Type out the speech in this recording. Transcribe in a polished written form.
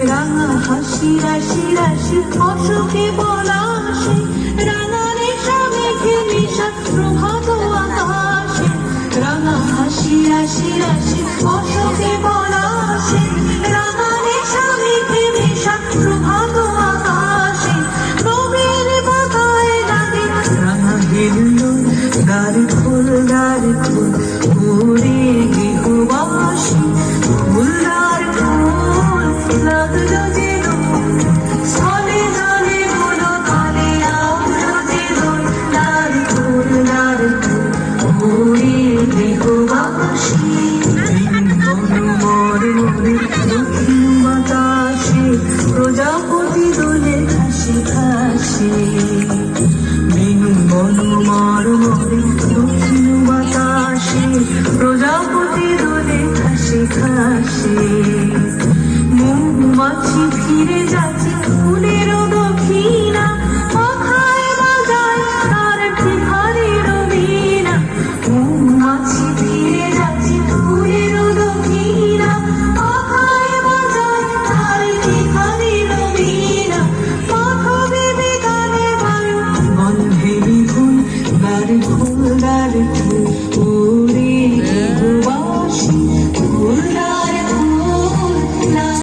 রাঙা হাসি রাশি রাশি অশোকে পলাশে রাঙা নেশা মেঘে নেশা প্রভাত আকাশে রাঙা হাসি রাশি রাশি অশোকে পলাশে রাঙা নেশা মেঘে নেশা প্রভাত আকাশে নবীন পাতায় লাগে রাঙা গেল দ্বার খোল ওরে গৃহবাসী ফুলদার ফুল লাগলো যেন স্থলে জলে গুলো কালে লাগলো যেন দ্বার খোল ওরে গৃহবাসী মনোমর মনে দক্ষিণ বাতাসে প্রজাপতি দোলে খাসি খাসি মনোমর মনে দক্ষিণ বাতাসে প্রজাপতি দোলে খাসি খাসি মৌমাছি ফিরে যাচ্ছে ফুলের দক্ষিণা পাখায় বাজায় তার ঠিকানের বীণা মৌমাছি ফিরে যাচ্ছে ফুলের দক্ষিণা পাখায় বাজায় তার ঠিকানের বীণা পাখা বেবি গানে বায়ু গন্ধে বিপুল গাড়ি